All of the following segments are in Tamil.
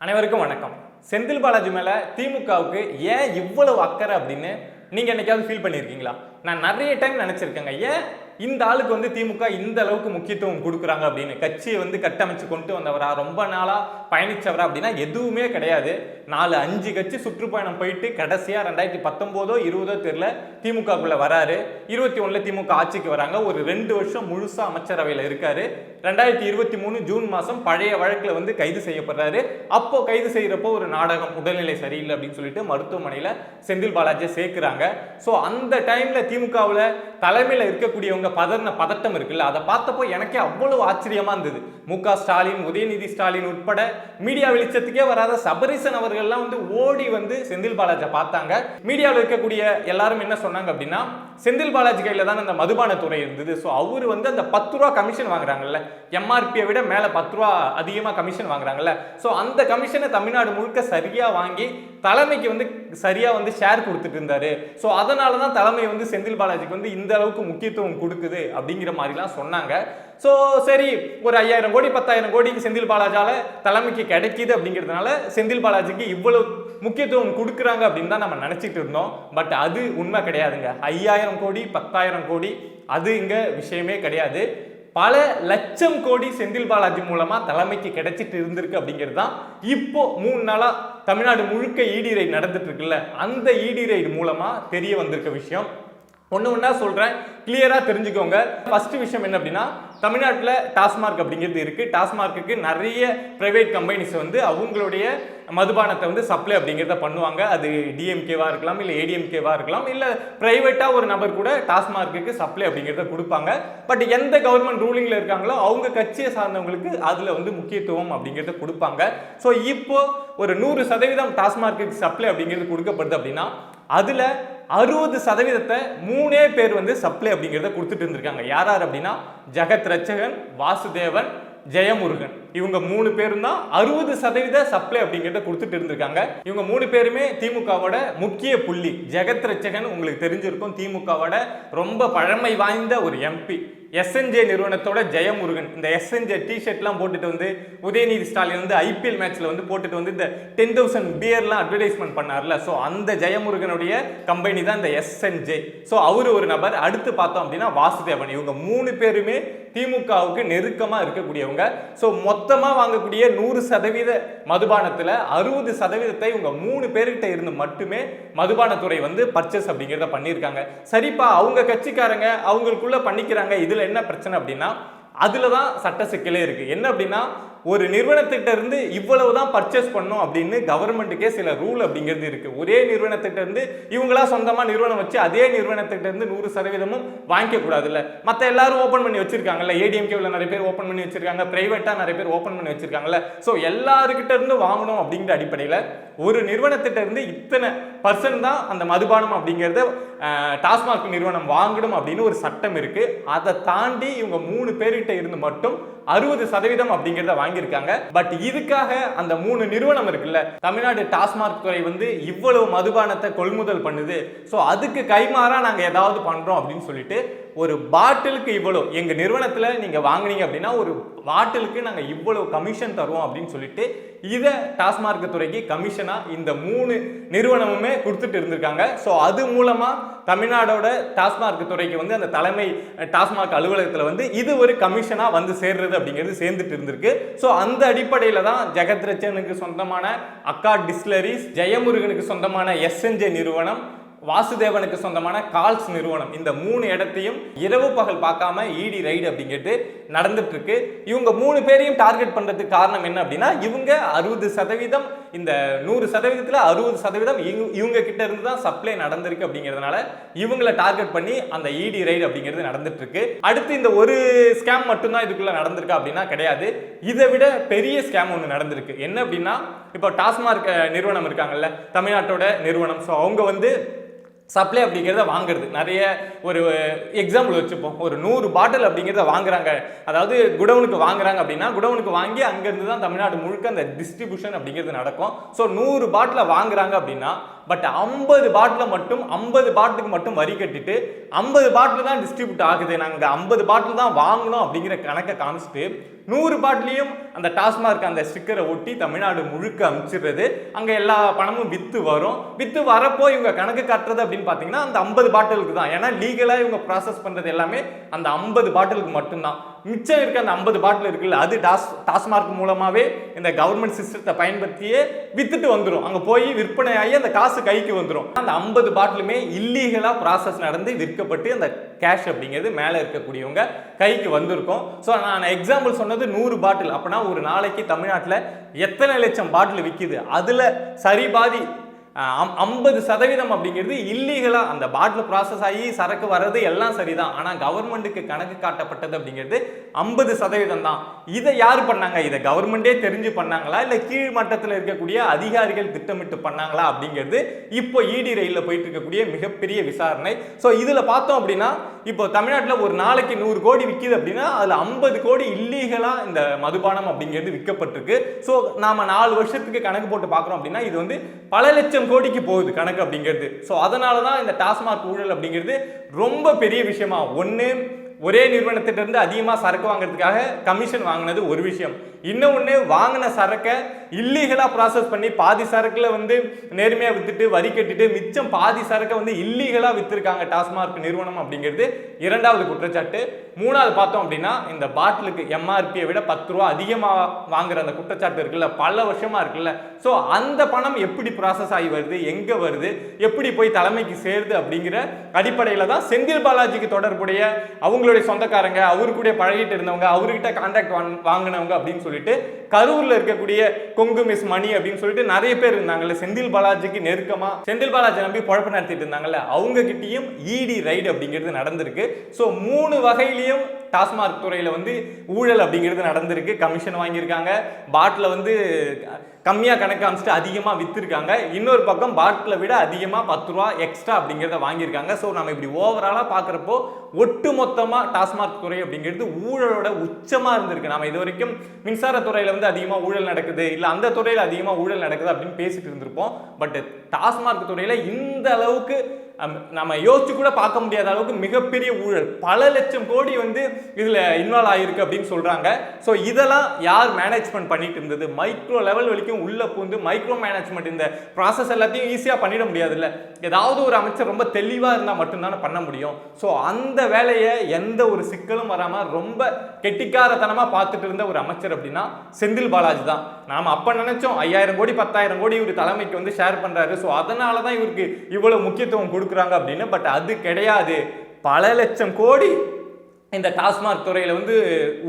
அனைவருக்கும் வணக்கம். செந்தில் பாலாஜி மேல திமுகவுக்கு ஏன் இவ்வளவு அக்கறை அப்படின்னு நீங்க என்னைக்காவது ஃபீல் பண்ணியிருக்கீங்களா? நான் நிறைய டைம் நினைச்சிருக்கேங்க. ஏன் இந்த ஆளுக்கு வந்து திமுக இந்த அளவுக்கு முக்கியத்துவம் கொடுக்குறாங்க அப்படின்னு. கட்சியை வந்து கட்டமைச்சு கொண்டு வந்தவரா, ரொம்ப நாளா பயணிச்சவரா அப்படின்னா எதுவுமே கிடையாது. 4-5 கட்சி சுற்றுப்பயணம் போயிட்டு கடைசியா 2019 20 தெரியல திமுகக்குள்ள வராரு. 21 திமுக ஆட்சிக்கு வராங்க. ஒரு 2 வருஷம் முழுசா அமைச்சரவையில் இருக்காரு. 2023 ஜூன் மாசம் பழைய வழக்குல வந்து கைது செய்யப்படுறாரு. அப்போ கைது செய்யறப்போ ஒரு நாடகம், உடல்நிலை சரியில்லை அப்படின்னு சொல்லிட்டு மருத்துவமனையில செந்தில் பாலாஜியை சேர்க்கிறாங்க. ஸோ அந்த டைம்ல திமுகவில் தலைமையில் இருக்கக்கூடியவங்க பதட்டம் இருக்குல்ல, அதை பார்த்தப்போ எனக்கே அவ்வளவு ஆச்சரியமா இருந்தது. மு.க. ஸ்டாலின், உதயநிதி ஸ்டாலின் உட்பட மீடியா வெளிச்சத்துக்கே வராத சபரீசன் அவர்கள்லாம் வந்து ஓடி வந்து செந்தில் பாலாஜியை பார்த்தாங்க. மீடியாவில் இருக்கக்கூடிய எல்லாரும் என்ன சொன்னாங்க அப்படின்னா, செந்தில் பாலாஜி கையில தான் அந்த மதுபான துறை இருந்தது. ஸோ அவர் வந்து அந்த 10 ரூபா கமிஷன் வாங்குறாங்கல்ல, எம்ஆர்பியை விட மேல 10 ரூபா அதிகமாக கமிஷன் வாங்குறாங்கல்ல, ஸோ அந்த கமிஷனை தமிழ்நாடு முழுக்க சரியா வாங்கி தலைமைக்கு வந்து சரியா வந்து ஷேர் கொடுத்துட்டு இருந்தாரு. ஸோ அதனால தான் தலைமை வந்து செந்தில் பாலாஜிக்கு வந்து இந்த அளவுக்கு முக்கியத்துவம் கொடுக்குது அப்படிங்கிற மாதிரிலாம் சொன்னாங்க. ஸோ சரி, ஒரு 5000 கோடி 10,000 கோடிக்கு செந்தில் பாலாஜால தலைமைக்கு கிடைக்குது அப்படிங்கிறதுனால செந்தில் பாலாஜிக்கு இவ்வளவு முக்கியத்துவம் கொடுக்குறாங்க அப்படின்னு தான் நம்ம நினைச்சிட்டு இருந்தோம். பட் அது உண்மை கிடையாதுங்க. 5000 கோடி 10,000 கோடி அது இங்க விஷயமே கிடையாது. பல லட்சம் கோடி செந்தில் பாலாஜி மூலமா தலைமைக்கு கிடைச்சிட்டு இருந்திருக்கு அப்படிங்கிறது தான் இப்போ 3 நாளா தமிழ்நாடு முழுக்க இடி ரைடு நடந்துட்டு இருக்குல்ல, அந்த இடி ரைடு மூலமா தெரிய வந்திருக்க விஷயம். ஒண்ணா சொல்றேன், கிளியரா தெரிஞ்சுக்கோங்க. ஃபர்ஸ்ட் விஷயம் என்ன அப்படின்னா, தமிழ்நாட்டில் டாஸ்மார்க் அப்படிங்கிறது இருக்கு. டாஸ்மார்க்கு நிறைய பிரைவேட் கம்பெனிஸ் வந்து அவங்களுடைய மதுபானத்தை வந்து சப்ளை அப்படிங்கிறத பண்ணுவாங்க. அது டிஎம்கேவா இருக்கலாம், இல்லை ஏடிஎம்கேவா இருக்கலாம், இல்லை பிரைவேட்டா ஒரு நபர் கூட டாஸ்மார்க்கு சப்ளை அப்படிங்கிறத கொடுப்பாங்க. பட் எந்த கவர்மெண்ட் ரூலிங்ல இருக்காங்களோ அவங்க கட்சியை சார்ந்தவங்களுக்கு அதுல வந்து முக்கியத்துவம் அப்படிங்கிறத கொடுப்பாங்க. ஸோ இப்போ ஒரு 100% டாஸ்மார்க்கு சப்ளை அப்படிங்கிறது கொடுக்கப்படுது அப்படின்னா அதுல 60% 3 பேர் வந்து சப்ளை அப்படிங்கிறத கொடுத்துட்டு இருந்திருக்காங்க. யார் அப்படின்னா ஜெகத் ரட்சகன், வாசுதேவன், ஜெயமுருகன், இவங்க 3 பேரும் தான் 60% சப்ளை அப்படிங்கிறத கொடுத்துட்டு இருந்திருக்காங்க. இவங்க 3 பேருமே திமுகவோட முக்கிய புள்ளி. ஜெகத் ரட்சகன் உங்களுக்கு தெரிஞ்சிருக்கும், திமுகவோட ரொம்ப பழமை வாய்ந்த ஒரு எம்பி. எஸ்என்ஜே நிறுவனத்தோட ஜெயமுருகன், இந்த எஸ்என்ஜே டிஷர்ட்லாம் போட்டுட்டு வந்து உதயநிதி ஸ்டாலின் வந்து ஐபிஎல் மேட்ச்ல வந்து போட்டுட்டு வந்து இந்த 10,000 பியர்லாம் அட்வர்டைஸ்மெண்ட் பண்ணார்ல, ஸோ அந்த ஜெயமுருகனுடைய கம்பெனி தான் இந்த எஸ்என்ஜே. ஸோ அவரு ஒரு நபர். அடுத்து பார்த்தோம் அப்படின்னா வாசுதேவன். இவங்க 3 பேருமே திமுகவுக்கு நெருக்கமா இருக்கக்கூடியவங்க. ஸோ மொத்தமா வாங்கக்கூடிய 100% மதுபானத்துல 60% இவங்க 3 பேர்கிட்ட இருந்து மட்டுமே மதுபானத்துறை வந்து பர்ச்சேஸ் அப்படிங்கிறத பண்ணியிருக்காங்க. சரிப்பா, அவங்க கட்சிக்காரங்க அவங்களுக்குள்ள பண்ணிக்கிறாங்க, இதுல என்ன பிரச்சனை அப்படின்னா அதுலதான் சட்ட சிக்கலே இருக்கு. என்ன அப்படின்னா, ஒரு நிறுவனத்திட்ட இருந்து இவ்வளவுதான் பர்ச்சேஸ் பண்ணும் அப்படின்னு கவர்மெண்ட்டுக்கே சில ரூல் அப்படிங்கிறது இருக்கு. ஒரே நிறுவனத்திட்ட இருந்து இவங்களா சொந்தமா நிறுவனம் வச்சு அதே நிறுவனத்திட்ட இருந்து 100% வாங்கிக்க கூடாது இல்ல. மத்த எல்லாரும் ஓபன் பண்ணி வச்சிருக்காங்கல்ல, ஏடிஎம்கேல நிறைய பேர் ஓபன் பண்ணி வச்சிருக்காங்க, பிரைவேட்டா நிறைய பேர் ஓபன் பண்ணி வச்சிருக்காங்கல்ல. சோ எல்லாருக்கிட்ட இருந்து வாங்கணும் அப்படிங்கிற அடிப்படையில ஒரு நிறுவனத்திட்ட இருந்து இத்தனை % தான் அந்த மதுபானம் அப்படிங்கறத டாஸ்மாக் நிறுவனம் வாங்கணும் அப்படின்னு ஒரு சட்டம் இருக்கு. அதை தாண்டி இவங்க 3 பேர்கிட்ட இருந்து மட்டும் 60% அப்படிங்கிறத வாங்கியிருக்காங்க. பட் இதுக்காக அந்த 3 நிறுவனம் இருக்குல்ல, தமிழ்நாடு டாஸ்மாக் துறை வந்து இவ்வளவு மதுபானத்தை கொள்முதல் பண்ணுது, ஸோ அதுக்கு கைமாறா நாங்க ஏதாவது பண்றோம் அப்படின்னு சொல்லிட்டு ஒரு பாட்டிலுக்கு இவ்வளவு, எங்க நிறுவனத்துல நீங்க வாங்குனீங்க அப்படின்னா ஒரு பாட்டிலுக்கு நாங்க இவ்வளவு கமிஷன் தருவோம் அப்படின்னு சொல்லிட்டு இதை டாஸ்மாக் துறைக்கு கமிஷனா இந்த 3 நிறுவனமுமே கொடுத்துட்டு இருந்திருக்காங்க. ஸோ அது மூலமா தமிழ்நாடோட டாஸ்மாக் துறைக்கு வந்து அந்த தலைமை டாஸ்மாக் அலுவலகத்தில் வந்து இது ஒரு கமிஷனா வந்து சேர்றது அப்படிங்கிறது சேர்ந்துட்டு இருந்திருக்கு. ஸோ அந்த அடிப்படையில தான் ஜெகத் ரட்சகனுக்கு சொந்தமான அக்கா டிஸ்டிலரிஸ், ஜெயமுருகனுக்கு சொந்தமான எஸ்என்ஜே நிறுவனம், வாசுதேவனுக்கு சொந்தமான கால்ஸ் நிறுவனம், இந்த 3 இடத்தையும் இரவு பகல் பார்க்காம இடி ரைடு அப்படிங்கிறது நடந்துட்டு இருக்கு. இவங்க 3 பேரையும் டார்கெட் பண்றதுக்கு காரணம் என்ன அப்படின்னா, இவங்க 60% இந்த 100%ல 60% இவங்க கிட்ட இருந்து தான் சப்ளை நடந்திருக்கு அப்படிங்கிறதுனால இவங்களை டார்கெட் பண்ணி அந்த இடி ரைடு அப்படிங்கிறது நடந்துட்டு இருக்கு. அடுத்து இந்த ஒரு ஸ்கேம் மட்டும்தான் இதுக்குள்ள நடந்திருக்கா அப்படின்னா கிடையாது. இதை விட பெரிய ஸ்கேம் ஒன்று நடந்திருக்கு. என்ன அப்படின்னா, இப்போ டாஸ்மாக் நிறுவனம் இருக்காங்கல்ல, தமிழ்நாட்டோட நிறுவனம், ஸோ அவங்க வந்து சப்ளை அப்படிங்கிறத வாங்குறது. நிறைய ஒரு எக்ஸாம்பிள் வச்சுப்போம், ஒரு 100 பாட்டில் அப்படிங்கிறத வாங்குறாங்க, அதாவது குடவுனுக்கு வாங்குறாங்க அப்படின்னா குடவுனுக்கு வாங்கி அங்கிருந்து தான் தமிழ்நாடு முழுக்க அந்த டிஸ்ட்ரிபியூஷன் அப்படிங்கிறது நடக்கும். ஸோ 100 பாட்டில் வாங்குறாங்க அப்படின்னா பட் 50 பாட்டில் மட்டும் 50 பாட்டிலுக்கு மட்டும் வரி கட்டிட்டு 50 பாட்டில் தான் டிஸ்ட்ரிபியூட் ஆகுது, நாங்கள் 50 பாட்டில் தான் வாங்கணும் அப்படிங்கிற கணக்கை காமிச்சிட்டு 100 பாட்டிலையும் அந்த டாஸ்மார்க் அந்த ஸ்டிக்கரை ஒட்டி தமிழ்நாடு முழுக்க அனுப்பிச்சிடுறது. அங்கே எல்லா பணமும் வித்து வரும். வித்து வரப்போ இவங்க கணக்கு காட்டுறது அப்படின்னு பார்த்தீங்கன்னா அந்த 50 பாட்டிலுக்கு தான். ஏன்னா லீகலாக இவங்க ப்ராசஸ் பண்ணுறது எல்லாமே அந்த 50 பாட்டிலுக்கு மட்டும்தான். மிச்சம் இருக்க அந்த 50 பாட்டில் இருக்குல்ல, அது டாஸ்மார்க் மூலமாகவே இந்த கவர்மெண்ட் சிஸ்டத்தை பயன்படுத்தியே வித்துட்டு வந்துடும். அங்கே போய் விற்பனை ஆகி அந்த காசு கைக்கு வந்துடும். அந்த 50 பாட்டிலுமே இல்லீகலாக ப்ராசஸ் நடந்து விற்கப்பட்டு அந்த கேஷ் அப்படிங்கிறது மேலே இருக்கக்கூடியவங்க கைக்கு வந்திருக்கும். ஸோ நான் எக்ஸாம்பிள் சொன்னது 100 பாட்டில். அப்படின்னா ஒரு நாளைக்கு தமிழ்நாட்டில் எத்தனை லட்சம் பாட்டில் விற்கிது, அதில் சரி பாதி 50% அப்படிங்கிறது இல்லீகலா அந்த பாட்டில் ப்ராசஸ் ஆகி சரக்கு வர்றது எல்லாம் சரிதான். ஆனால் கவர்மெண்ட்டுக்கு கணக்கு காட்டப்பட்டது அப்படிங்கிறது 50% தான். இதை யார் பண்ணாங்க? இதை கவர்மெண்டே தெரிஞ்சு பண்ணாங்களா, இல்லை கீழ் மட்டத்தில் இருக்கக்கூடிய அதிகாரிகள் திட்டமிட்டு பண்ணாங்களா அப்படிங்கிறது இப்போ இடி ரயிலில் போயிட்டு இருக்கக்கூடிய மிகப்பெரிய விசாரணை. ஸோ இதில் பார்த்தோம் அப்படின்னா இப்போ தமிழ்நாட்டில் ஒரு நாளைக்கு 100 கோடி விற்கிது அப்படின்னா அதில் 50 கோடி இல்லீகலா இந்த மதுபானம் அப்படிங்கிறது விற்கப்பட்டிருக்கு. ஸோ நாம 4 வருஷத்துக்கு கணக்கு போட்டு பார்க்குறோம் அப்படின்னா இது வந்து பல லட்சம் கோடிக்கு போகுது கணக்கு அப்படிங்கிறது. ஸோ அதனால தான் இந்த டாஸ்மாக் ஊழல் அப்படிங்கிறது ரொம்ப பெரிய விஷயமா. ஒரே நிறுவனத்திலிருந்து அதிகமாக சரக்கு வாங்குறதுக்காக கமிஷன் வாங்கினது ஒரு விஷயம். இன்னொன்று வாங்கின சரக்கை இல்லீகலாக ப்ராசஸ் பண்ணி பாதி சரக்குல வந்து நேர்மையாக வித்துட்டு வரி கட்டிட்டு மிச்சம் பாதி சரக்கை வந்து இல்லீகலாக வித்துருக்காங்க டாஸ்மாக் நிறுவனம் அப்படிங்கிறது இரண்டாவது குற்றச்சாட்டு. மூணாவது பார்த்தோம் அப்படின்னா இந்த பாட்டிலுக்கு எம்ஆர்பியை விட 10 ரூபா அதிகமாக வாங்குற அந்த குற்றச்சாட்டு இருக்குல்ல, பல வருஷமா இருக்குல்ல. ஸோ அந்த பணம் எப்படி ப்ராசஸ் ஆகி வருது, எங்கே வருது, எப்படி போய் தலைமைக்கு சேருது அப்படிங்கிற அடிப்படையில் தான் செந்தில் பாலாஜிக்கு தொடர்புடைய அவங்களுடைய சொந்தக்காரங்க, அவருக்குடைய பழகிட்டு இருந்தவங்க, அவர்கிட்ட கான்ட்ராக்ட் வாங்கினவங்க அப்படின்னு சொல்லிட்டு கரூர்ல இருக்கக்கூடிய கொங்கு மிஸ் மணி அப்படின்னு சொல்லிட்டு நிறைய பேர் இருந்தாங்கல்ல, செந்தில் பாலாஜிக்கு நெருக்கமா செந்தில் பாலாஜி நம்பி குழப்பம் நடத்திட்டு இருந்தாங்கல்ல, அவங்க கிட்டயும் இடி ரைடு அப்படிங்கிறது நடந்திருக்கு. ஸோ 3 வகையிலையும் டாஸ்மாக் துறையில வந்து ஊழல் அப்படிங்கிறது நடந்திருக்கு. கமிஷன் வாங்கியிருக்காங்க, பாட்டில வந்து கம்மியாக கணக்கு அமைச்சிட்டு அதிகமாக விற்றுருக்காங்க, இன்னொரு பக்கம் பாட்டிலை விட அதிகமாக 10 ரூபா எக்ஸ்ட்ரா அப்படிங்கிறத வாங்கியிருக்காங்க. ஸோ நம்ம இப்படி ஓவராலாக பார்க்குறப்போ ஒட்டு மொத்தமாக டாஸ்மாக் துறை அப்படிங்கிறது ஊழலோட உச்சமாக இருந்திருக்கு. நம்ம இது வரைக்கும் மின்சாரத்துறையில் வந்து அதிகமாக ஊழல் நடக்குது, இல்லை அந்த துறையில் அதிகமாக ஊழல் நடக்குது அப்படின்னு பேசிட்டு இருந்திருப்போம். பட் டாஸ்மாக் துறையில் இந்த அளவுக்கு நம்ம யோசிச்சு கூட பார்க்க முடியாத அளவுக்கு மிகப்பெரிய ஊழல், பல லட்சம் கோடி வந்து இதுல இன்வால்வ் ஆயிருக்கு அப்படின்னு சொல்றாங்க. ஸோ இதெல்லாம் யார் மேனேஜ்மெண்ட் பண்ணிட்டு இருந்தது? மைக்ரோ லெவல் வரைக்கும் உள்ள பூந்து மைக்ரோ மேனேஜ்மெண்ட் இந்த ப்ராசஸ் எல்லாத்தையும் ஈஸியாக பண்ணிட முடியாது இல்லை. ஏதாவது ஒரு அமைச்சர் ரொம்ப தெளிவாக இருந்தால் மட்டும்தானே பண்ண முடியும். ஸோ அந்த வேலையை எந்த ஒரு சிக்கலும் வராமல் ரொம்ப கெட்டிக்காரத்தனமாக பார்த்துட்டு இருந்த ஒரு அமைச்சர் அப்படின்னா செந்தில் பாலாஜி தான். நாம் அப்போ நினைச்சோம் 5000 கோடி 10,000 கோடி இவர் தலைமைக்கு வந்து ஷேர் பண்றாரு, ஸோ அதனால தான் இவருக்கு இவ்வளவு முக்கியத்துவம் கொடுக்குறாங்க அப்படின்னு. பட் அது கிடையாது. பல லட்சம் கோடி இந்த டாஸ்மாக் துறையில் வந்து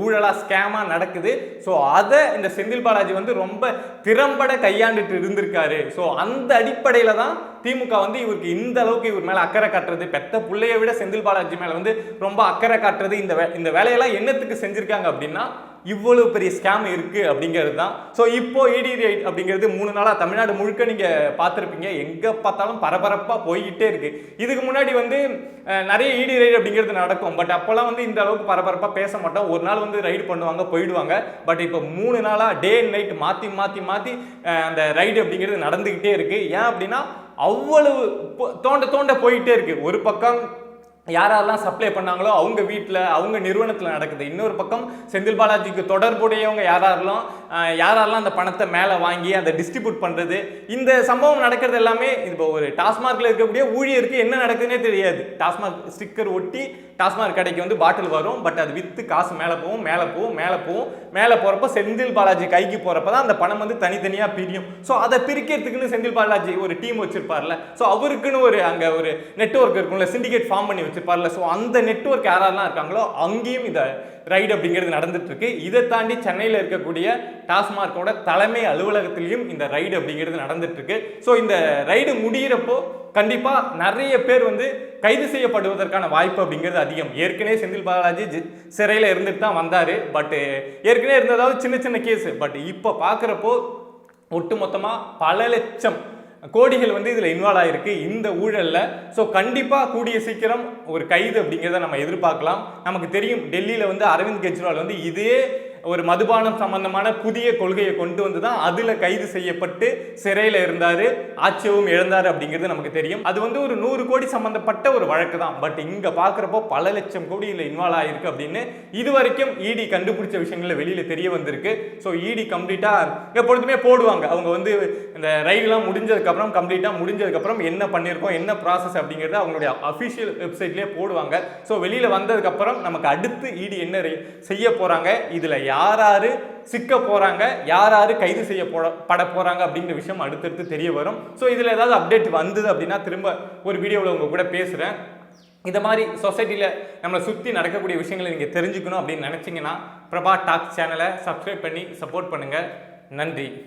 ஊழலாக ஸ்கேமாக நடக்குது. ஸோ அதை இந்த செந்தில் பாலாஜி வந்து ரொம்ப திறம்பட கையாண்டுட்டு இருந்திருக்காரு. ஸோ அந்த அடிப்படையில் தான் திமுக வந்து இவருக்கு இந்த அளவுக்கு இவர் மேலே அக்கறை காட்டுறது, பெத்த பிள்ளையை விட செந்தில் பாலாஜி மேலே வந்து ரொம்ப அக்கறை காட்டுறது. இந்த வேலையெல்லாம் என்னத்துக்கு செஞ்சுருக்காங்க அப்படின்னா இவ்வளவு பெரிய ஸ்கேம் இருக்கு அப்படிங்கிறது தான். ஸோ இப்போ இடி ரைட் அப்படிங்கிறது 3 நாளாக தமிழ்நாடு முழுக்க நீங்க பார்த்துருப்பீங்க, எங்க பார்த்தாலும் பரபரப்பா போய்கிட்டே இருக்கு. இதுக்கு முன்னாடி வந்து நிறைய இடி ரைடு அப்படிங்கிறது நடக்கும், பட் அப்போல்லாம் வந்து இந்த அளவுக்கு பரபரப்பா பேச மாட்டோம். ஒரு நாள் வந்து ரைடு பண்ணுவாங்க, போயிடுவாங்க. பட் இப்போ 3 நாளா டே அண்ட் நைட் மாத்தி மாத்தி மாத்தி அந்த ரைடு அப்படிங்கிறது நடந்துகிட்டே இருக்கு. ஏன் அப்படின்னா அவ்வளவு தோண்ட போயிட்டே இருக்கு. ஒரு பக்கம் யாரெல்லாம் சப்ளை பண்ணாங்களோ அவங்க வீட்டில் அவங்க நிறுவனத்தில் நடக்குது, இன்னொரு பக்கம் செந்தில் பாலாஜிக்கு தொடர்புடையவங்க யாரெல்லாம் அந்த பணத்தை மேலே வாங்கி அதை டிஸ்ட்ரிபியூட் பண்ணுறது, இந்த சம்பவம் நடக்கிறது எல்லாமே இப்போ ஒரு டாஸ்மார்க்கில் இருக்கக்கூடிய ஊழியருக்கு என்ன நடக்குதுன்னே தெரியாது. டாஸ்மாக் ஸ்டிக்கர் ஒட்டி டாஸ்மாக் கடைக்கு வந்து பாட்டில் வரும், பட் அது விற்று காசு மேலே போகும் மேலே போகும் மேலே போகும். மேலே போகிறப்ப செந்தில் பாலாஜி கைக்கு போகிறப்ப தான் அந்த பணம் வந்து தனித்தனியாக பிரியும். ஸோ அதை பிரிக்கிறதுக்குன்னு செந்தில் பாலாஜி ஒரு டீம் வச்சிருப்பார்ல, ஸோ அவருக்குன்னு அங்கே ஒரு நெட்வொர்க் இருக்கும்ல, சிண்டிகேட் ஃபார்ம் பண்ணி வச்சிருப்பார்ல. ஸோ அந்த நெட்வொர்க் யாரெல்லாம் இருக்காங்களோ அங்கேயும் இந்த ரைடு அப்படிங்கிறது நடந்துட்டு இருக்கு. இதை தாண்டி சென்னையில் இருக்கக்கூடிய டாஸ்மார்க்கோட தலைமை அலுவலகத்திலையும் இந்த ரைடு அப்படிங்கிறது நடந்துட்டு இருக்கு. ஸோ இந்த ரைடு முடிகிறப்போ கண்டிப்பா நிறைய பேர் வந்து கைது செய்யப்படுவதற்கான வாய்ப்பு அப்படிங்கிறது அதிகம். ஏற்கனவே செந்தில் பாலாஜி சிறையில் இருந்துட்டு தான் வந்தாரு, பட் ஏற்கனவே இருந்ததாவது சின்ன சின்ன கேஸ். பட் இப்போ பார்க்குறப்போ ஒட்டுமொத்தமாக பல லட்சம் கோடிகள் வந்து இதில் இன்வால்வ் ஆகிருக்கு இந்த ஊழலில். ஸோ கண்டிப்பாக கூடிய சீக்கிரம் ஒரு கைது அப்படிங்கிறத நம்ம எதிர்பார்க்கலாம். நமக்கு தெரியும் டெல்லியில் வந்து அரவிந்த் கெஜ்ரிவால் வந்து இதே ஒரு மதுபானம் சம்பந்தமான புதிய கொள்கையை கொண்டு வந்து தான் அதுல கைது செய்யப்பட்டு சிறையில இருந்தாரு, ஆட்சியவும் இழந்தாரு அப்படிங்கிறது நமக்கு தெரியும். அது வந்து ஒரு 100 கோடி சம்பந்தப்பட்ட ஒரு வழக்கு தான். பட் இங்க பாக்குறப்போ பல லட்சம் கோடி இதுல இன்வால்வ் ஆயிருக்கு அப்படின்னு இது வரைக்கும் இடி கண்டுபிடிச்ச விஷயங்கள்ல வெளியில தெரிய வந்திருக்கு. ஸோ இடி கம்ப்ளீட்டா எப்பொழுதுமே போடுவாங்க. அவங்க வந்து இந்த ரைடுலாம் முடிஞ்சதுக்கு அப்புறம் கம்ப்ளீட்டா முடிஞ்சதுக்கு அப்புறம் என்ன பண்ணிருக்கோம், என்ன ப்ராசஸ் அப்படிங்கறது அவங்களுடைய அபிஷியல் வெப்சைட்லயே போடுவாங்க. ஸோ வெளியில வந்ததுக்கு அப்புறம் நமக்கு அடுத்து இடி என்ன செய்ய போறாங்க, இதுல யாராரு சிக்க போறாங்க, யாராரு கைது செய்ய பட போறாங்க அப்படிங்கிற விஷயம் அடுத்தடுத்து தெரிய வரும். ஸோ இதுல ஏதாவது அப்டேட் வந்தது அப்படின்னா திரும்ப ஒரு வீடியோவில் உங்க கூட பேசுறேன். இந்த மாதிரி சொசைட்டியில் நம்மளை சுற்றி நடக்கக்கூடிய விஷயங்களை நீங்கள் தெரிஞ்சுக்கணும் அப்படின்னு நினச்சிங்கன்னா பிரபா டாக்ஸ் சேனலை சப்ஸ்கிரைப் பண்ணி சப்போர்ட் பண்ணுங்கள். நன்றி.